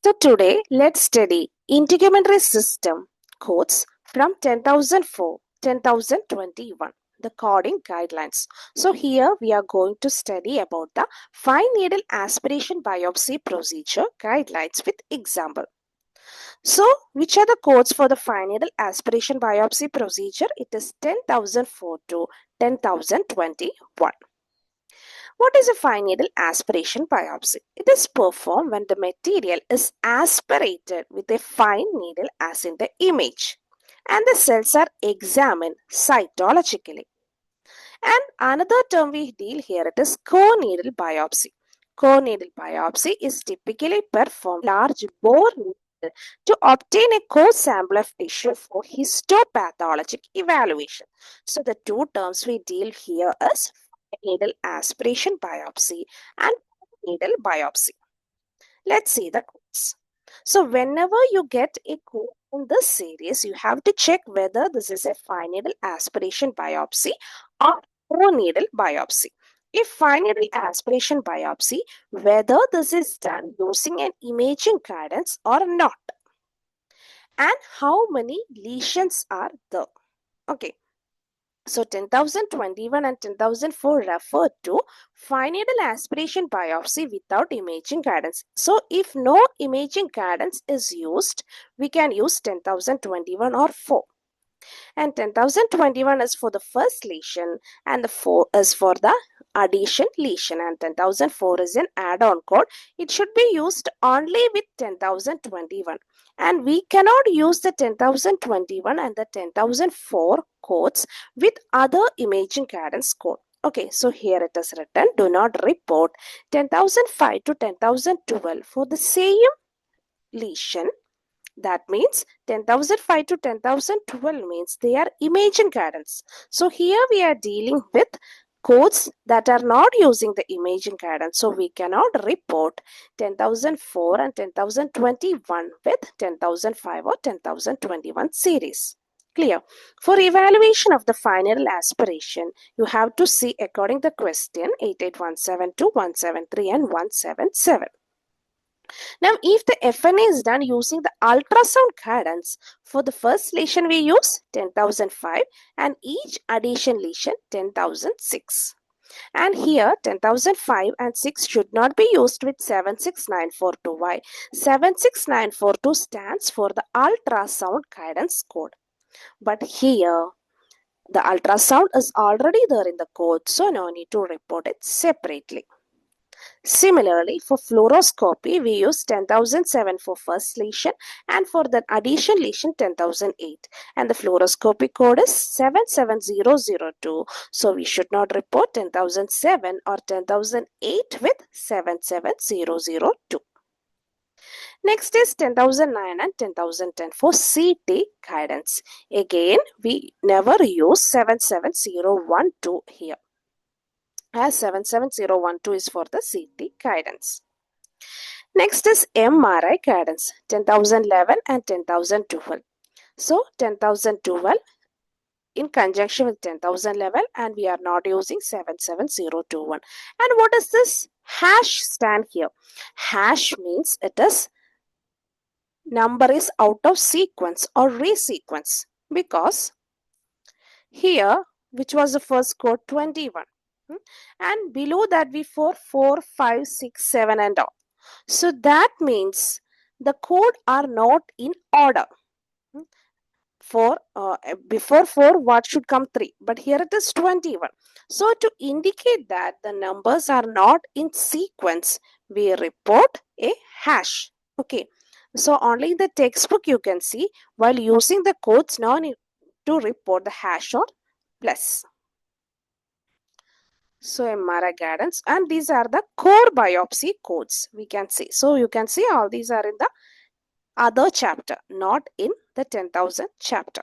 So today let's study integumentary system codes from 10,004, 10,021, the coding guidelines. So here we are going to study about the fine needle aspiration biopsy procedure guidelines with example. So which are the codes for the fine needle aspiration biopsy procedure? It is 10,004 to 10,021. What is a fine needle aspiration biopsy? It is performed when the material is aspirated with a fine needle as in the image and the cells are examined cytologically. And another term we deal here it is core needle biopsy. Core needle biopsy is typically performed large bore needle to obtain a core sample of tissue for histopathologic evaluation. So the two terms we deal here is needle aspiration biopsy and needle biopsy. Let's see the codes. So whenever you get a code in this series, you have to check whether this is a fine needle aspiration biopsy or core needle biopsy. If fine needle aspiration biopsy, whether this is done using an imaging guidance or not, and how many lesions are there. Okay. So 10,021 and 10,004 refer to fine needle aspiration biopsy without imaging guidance. So if no imaging guidance is used, we can use 10,021 or 4. And 10,021 is for the first lesion and the 4 is for the addition lesion, and 10,004 is an add-on code. It should be used only with 10,021, and we cannot use the 10,021 and the 10,004 codes with other imaging guidance code. Okay, so here it is written, do not report 10,005 to 10,012 for the same lesion. That means 10,005 to 10,012 means they are imaging guidance. So here we are dealing with codes that are not using the imaging guidance. So we cannot report 10,004 and 10,021 with 10,005 or 10,021 series. Clear? For evaluation of the fine needle aspiration, you have to see according to the question 88172, 173 and 177. Now, if the FNA is done using the ultrasound guidance, for the first lesion we use 10,005 and each addition lesion 10,006. And here 10,005 and 6 should not be used with 76942. Why? 76942 stands for the ultrasound guidance code. But here the ultrasound is already there in the code, so no need to report it separately. Similarly, for fluoroscopy, we use 10,007 for first lesion and for the addition lesion 10,008. And the fluoroscopy code is 77002. So we should not report 10,007 or 10,008 with 77002. Next is 10,009 and 10,010 for CT guidance. Again, we never use 77012 here, as 77012 is for the CT guidance. Next is MRI guidance, 10,011 and 10,012. So 10,012 in conjunction with 10,011 and we are not using 77021. And what does this hash stand here? Hash means it is number is out of sequence or resequence, because here which was the first code 21 and below that we 4, 5, 6, 7 and all. So that means the code are not in order. For before 4 what should come 3, but here it is 21. So to indicate that the numbers are not in sequence, we report a hash. Okay, so only in the textbook you can see, while using the codes no need to report the hash or plus. So MRI guidance, and these are the core biopsy codes we can see. So you can see all these are in the other chapter, not in the 10,000 chapter.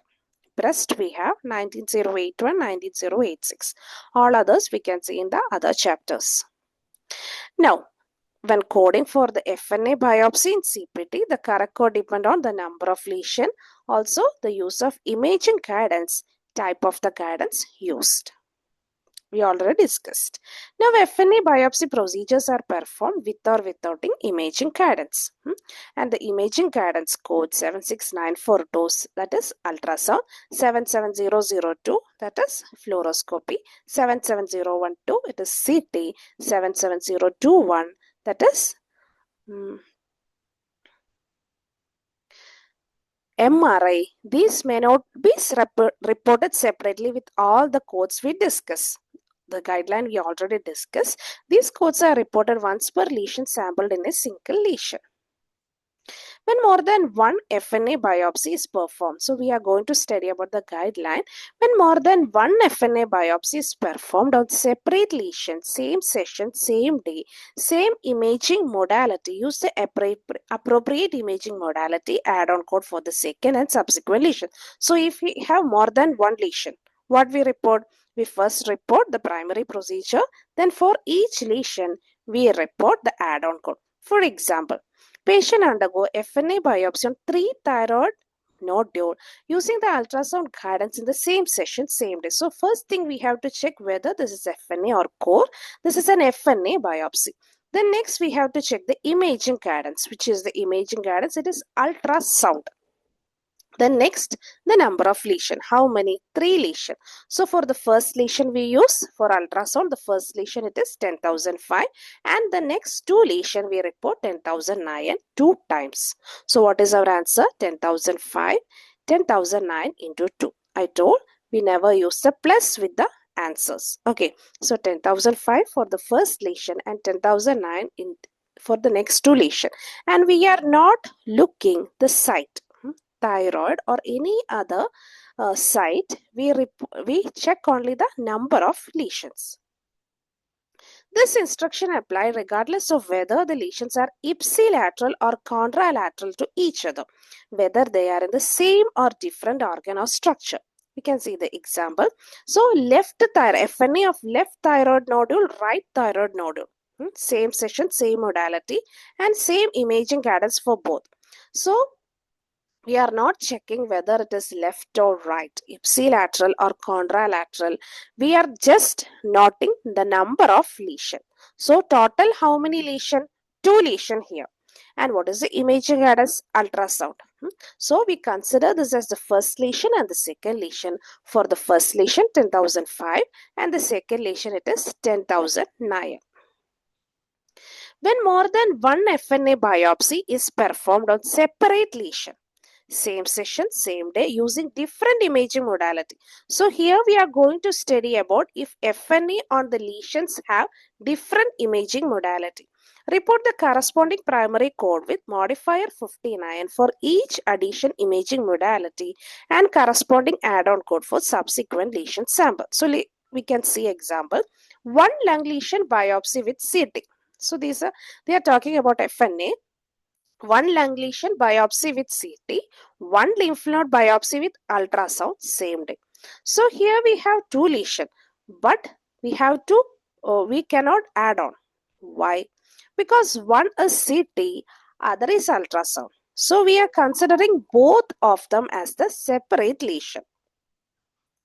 Breast we have 19081, 19086. All others we can see in the other chapters. Now, when coding for the FNA biopsy in CPT, the correct code depends on the number of lesion, also the use of imaging guidance, type of the guidance used. We already discussed. Now, FNA biopsy procedures are performed with or without imaging cadence. And the imaging cadence code 76942, that is ultrasound, 77002, that is fluoroscopy, 77012, it is CT, 77021, that is MRI. These may not be reported separately with all the codes we discuss. The guideline we already discussed. These codes are reported once per lesion sampled in a single lesion. When more than one FNA biopsy is performed, so we are going to study about the guideline. When more than one FNA biopsy is performed on separate lesions, same session, same day, same imaging modality, use the appropriate imaging modality add-on code for the second and subsequent lesion. So if we have more than one lesion, what we report? We first report the primary procedure, then for each lesion, we report the add-on code. For example, patient undergo FNA biopsy on 3 thyroid nodule using the ultrasound guidance in the same session, same day. So first thing we have to check whether this is FNA or core. This is an FNA biopsy. Then next we have to check the imaging cadence, which is the imaging cadence. It is ultrasound. Then next, the number of lesion. How many? 3 lesion. So for the first lesion we use for ultrasound, the first lesion it is 10,005 and the next 2 lesion we report 10,009 2 times. So what is our answer? 10,005, 10,009 into 2. I told we never use the plus with the answers. Okay, so 10,005 for the first lesion and 10,009 for the next 2 lesion. And we are not looking the site. Thyroid or any other site, we check only the number of lesions. This instruction applies regardless of whether the lesions are ipsilateral or contralateral to each other, whether they are in the same or different organ or structure. We can see the example. So left thyroid, FNA of left thyroid nodule, right thyroid nodule. Same session, same modality and same imaging cadence for both. So we are not checking whether it is left or right, ipsilateral or contralateral. We are just noting the number of lesion. So total how many lesion? 2 lesion here. And what is the imaging cadence? Ultrasound. So we consider this as the first lesion and the second lesion. For the first lesion 10,005 and the second lesion it is 10,009. When more than one FNA biopsy is performed on separate lesion, same session, same day, using different imaging modality. So here we are going to study about if FNA on the lesions have different imaging modality. Report the corresponding primary code with modifier 59 for each addition imaging modality and corresponding add-on code for subsequent lesion sample. So we can see example, one lung lesion biopsy with CT. So they are talking about FNA. One lung lesion biopsy with CT, one lymph node biopsy with ultrasound, same day. So here we have 2 lesions, but we cannot add on. Why? Because one is CT, other is ultrasound. So we are considering both of them as the separate lesion.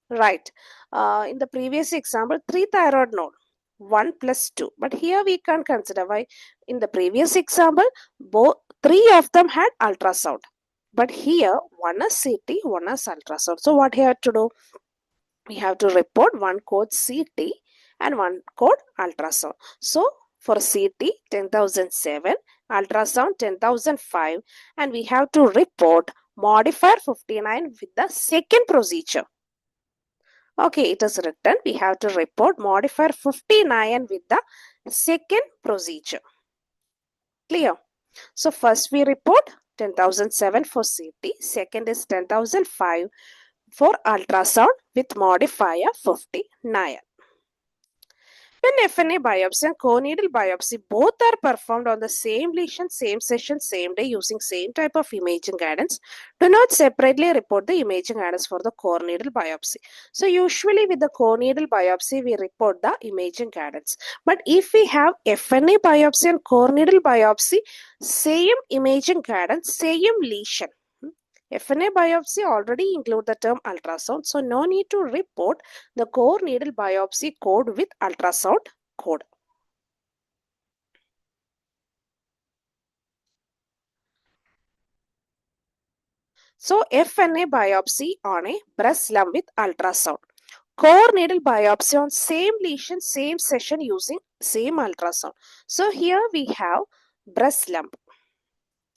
Right. In the previous example, 3 thyroid node. 1 plus 2, but here we can't consider. Why? In the previous example, both 3 of them had ultrasound, but here one is CT, one is ultrasound. So what we have to do? We have to report one code CT and one code ultrasound. So for CT 10,007, ultrasound 10,005, and we have to report modifier 59 with the second procedure. Okay, it is written. We have to report modifier 59 with the second procedure. Clear? So first we report 10,007 for CT. Second is 10,005 for ultrasound with modifier 59. When FNA biopsy and core-needle biopsy both are performed on the same lesion, same session, same day using same type of imaging guidance, do not separately report the imaging guidance for the core-needle biopsy. So usually with the core-needle biopsy, we report the imaging guidance. But if we have FNA biopsy and core-needle biopsy, same imaging guidance, same lesion. FNA biopsy already include the term ultrasound, so no need to report the core needle biopsy code with ultrasound code. So FNA biopsy on a breast lump with ultrasound. Core needle biopsy on same lesion, same session using same ultrasound. So here we have breast lump.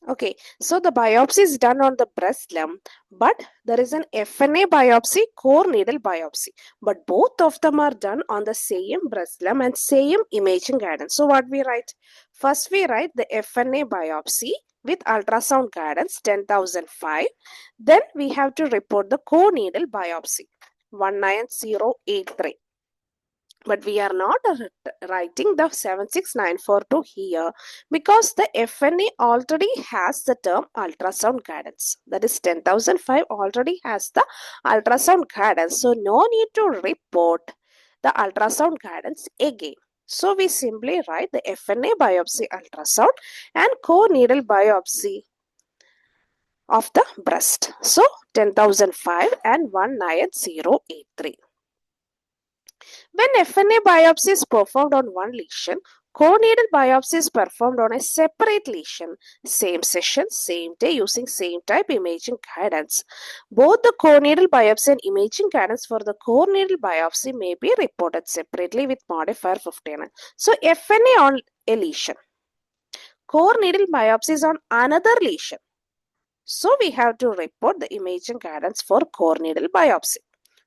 Okay, so the biopsy is done on the breast lump, but there is an FNA biopsy, core needle biopsy. But both of them are done on the same breast lump and same imaging guidance. So what we write? First we write the FNA biopsy with ultrasound guidance 10,005. Then we have to report the core needle biopsy 19083. But we are not writing the 76942 here because the FNA already has the term ultrasound guidance. That is 10,005 already has the ultrasound guidance. So no need to report the ultrasound guidance again. So we simply write the FNA biopsy ultrasound and core needle biopsy of the breast. So 10,005 and 19083. When FNA biopsy is performed on one lesion, core needle biopsy is performed on a separate lesion. Same session, same day using same type imaging guidance. Both the core needle biopsy and imaging guidance for the core needle biopsy may be reported separately with modifier 59. So FNA on a lesion. Core needle biopsy is on another lesion. So we have to report the imaging guidance for core needle biopsy.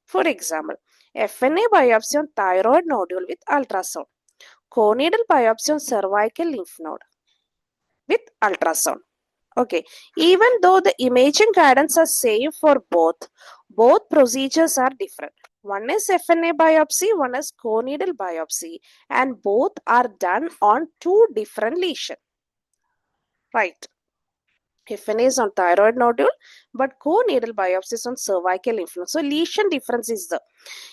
For example, FNA biopsy on thyroid nodule with ultrasound. Core needle biopsy on cervical lymph node with ultrasound. Okay, even though the imaging guidance are same for both procedures are different. One is FNA biopsy, one is core needle biopsy, and both are done on two different lesions. Right. FNA is on thyroid nodule, but core needle biopsy is on cervical lymph node. So lesion difference is the,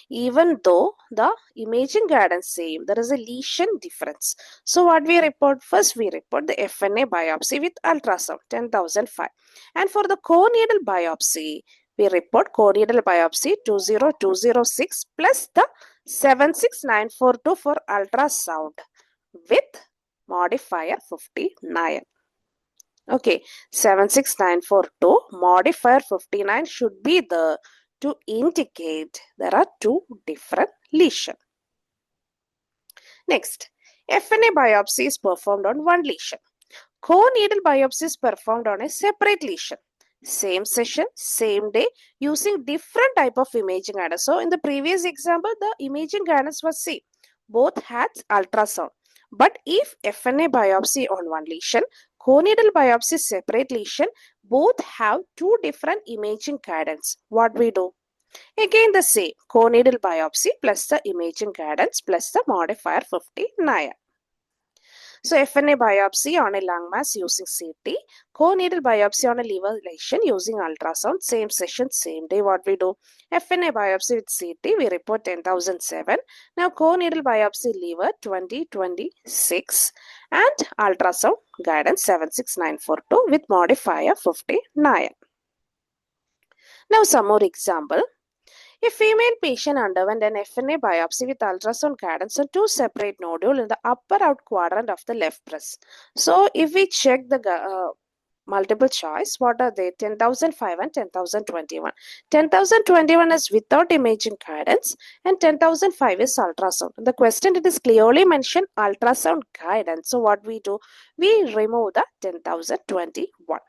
even though the imaging guidance same, there is a lesion difference. So what we report? First we report the FNA biopsy with ultrasound 10,005. And for the core needle biopsy, we report core needle biopsy 20206 plus the 76942 for ultrasound with modifier 59. Okay, 76942 modifier 59 should be the to indicate there are two different lesions. Next, FNA biopsy is performed on one lesion. Core needle biopsy is performed on a separate lesion. Same session, same day, using different type of imaging guidance. So in the previous example, the imaging guidance was same. Both had ultrasound. But if FNA biopsy on one lesion, core needle biopsy separate lesion, both have two different imaging guidance. What we do? Again the same, core needle biopsy plus the imaging guidance plus the modifier 59. So FNA biopsy on a lung mass using CT, core needle biopsy on a liver lesion using ultrasound, same session, same day. What we do? FNA biopsy with CT, we report 10,007. Now core needle biopsy liver 2026 and ultrasound guidance 76942 with modifier 59. Now some more example. A female patient underwent an FNA biopsy with ultrasound guidance on two separate nodules in the upper out quadrant of the left breast. So, if we check the multiple choice, what are they? 10,005 and 10,021. 10,021 is without imaging guidance and 10,005 is ultrasound. In the question, it is clearly mentioned ultrasound guidance. So, what we do? We remove the 10,021.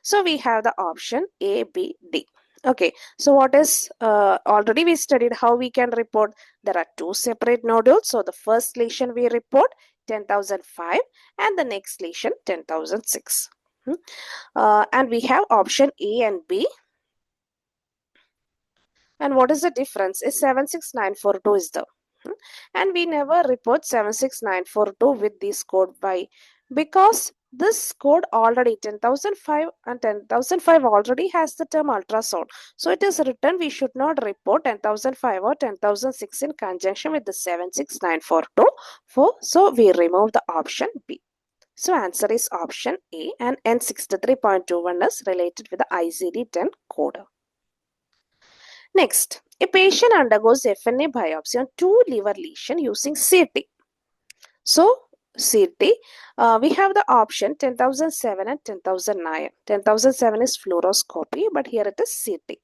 So, we have the option A, B, D. Okay, so what is already we studied how we can report. There are two separate nodules. So the first lesion we report 10,005 and the next lesion 10,006. And we have option A and B. And what is the difference? Is 76942 is the. And we never report 76942 with this code. Why? Because this code already 10,005 and 10,005 already has the term ultrasound. So it is written we should not report 10,005 or 10,006 in conjunction with the 76942. So we remove the option B. So answer is option A, and N63.21 is related with the ICD-10 code. Next, a patient undergoes FNA biopsy on two liver lesions using CT. So CT, we have the option 10,007 and 10,009. 10,007 is fluoroscopy, but here it is CT.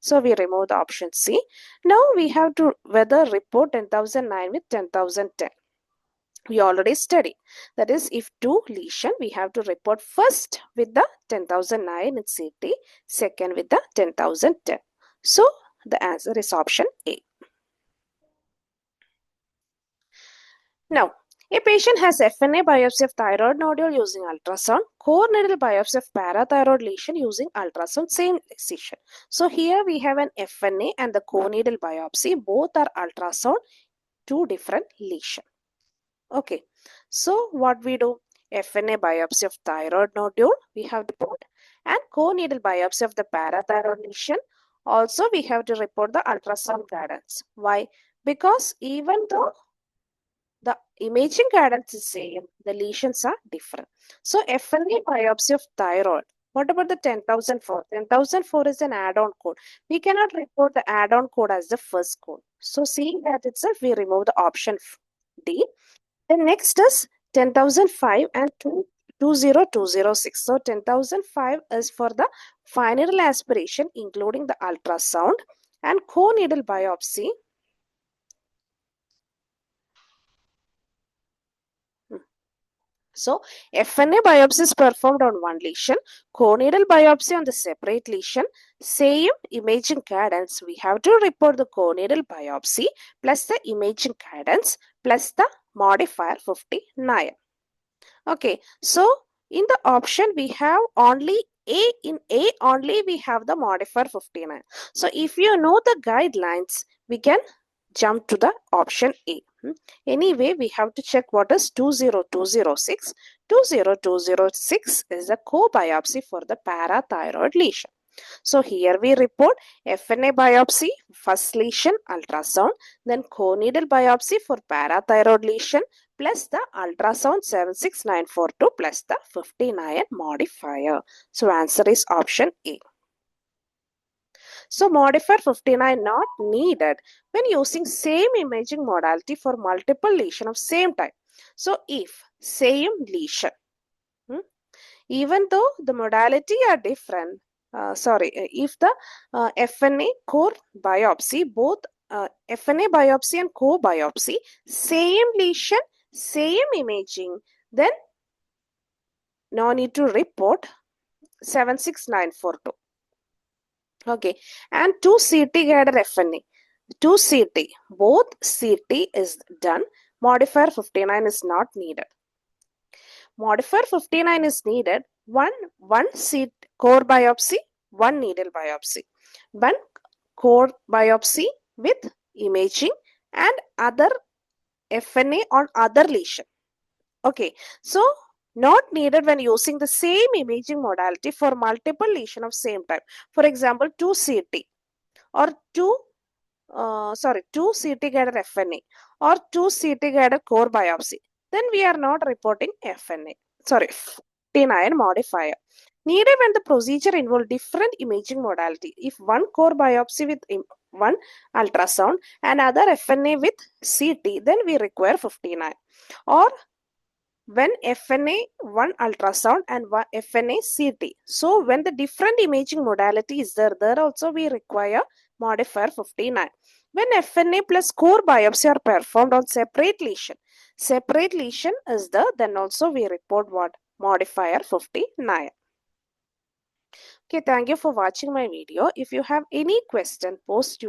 So we remove the option C. Now we have to whether report 10,009 with 10,010. We already studied. That is, if two lesion, we have to report first with the 10,009 in CT, second with the 10,010. So the answer is option A. Now, a patient has FNA biopsy of thyroid nodule using ultrasound, core needle biopsy of parathyroid lesion using ultrasound, same lesion. So here we have an FNA and the core needle biopsy. Both are ultrasound, two different lesions. Okay, so what we do? FNA biopsy of thyroid nodule, we have to report, and core needle biopsy of the parathyroid lesion. Also, we have to report the ultrasound guidance. Why? Because even though the imaging guidance is same, the lesions are different. So FNA biopsy of thyroid. What about the 10,004? 10,004 is an add-on code. We cannot report the add-on code as the first code. So seeing that itself, we remove the option D. Then next is 10,005 and 20206. So 10,005 is for the fine needle aspiration, including the ultrasound, and core needle biopsy. So FNA biopsy is performed on one lesion, core needle biopsy on the separate lesion. Same imaging guidance. We have to report the core needle biopsy plus the imaging guidance plus the modifier 59. Okay, so in the option we have only A. In A only we have the modifier 59. So if you know the guidelines, we can jump to the option A. Anyway, we have to check what is 20206. 20206 is a co-biopsy for the parathyroid lesion. So here we report FNA biopsy, first lesion, ultrasound, then core needle biopsy for parathyroid lesion, plus the ultrasound 76942 plus the 59 modifier. So answer is option A. So modifier 59 not needed when using same imaging modality for multiple lesion of same type. So if same lesion, even though the modality are different, if the FNA core biopsy, both FNA biopsy and core biopsy, same lesion, same imaging, then no need to report 76942. Okay, and 2 CT guided FNA, 2 CT, both CT is done. Modifier 59 is not needed. Modifier 59 is needed. One CT core biopsy, one needle biopsy, one core biopsy with imaging, and other FNA on other lesion. Okay, so not needed when using the same imaging modality for multiple lesion of same type. For example, 2 CT or 2 CT guided FNA or 2 CT guided core biopsy. Then we are not reporting FNA. 59 modifier. Needed when the procedure involve different imaging modality. If one core biopsy with one ultrasound and other FNA with CT, then we require 59. Or when FNA one ultrasound and one FNA CT. So when the different imaging modality is there also we require modifier 59. When FNA plus core biopsy are performed on separate lesion is there, then also we report what? Modifier 59. Okay, thank you for watching my video. If you have any question, post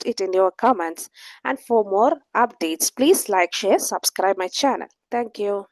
it in your comments. And for more updates, please like, share, subscribe my channel. Thank you.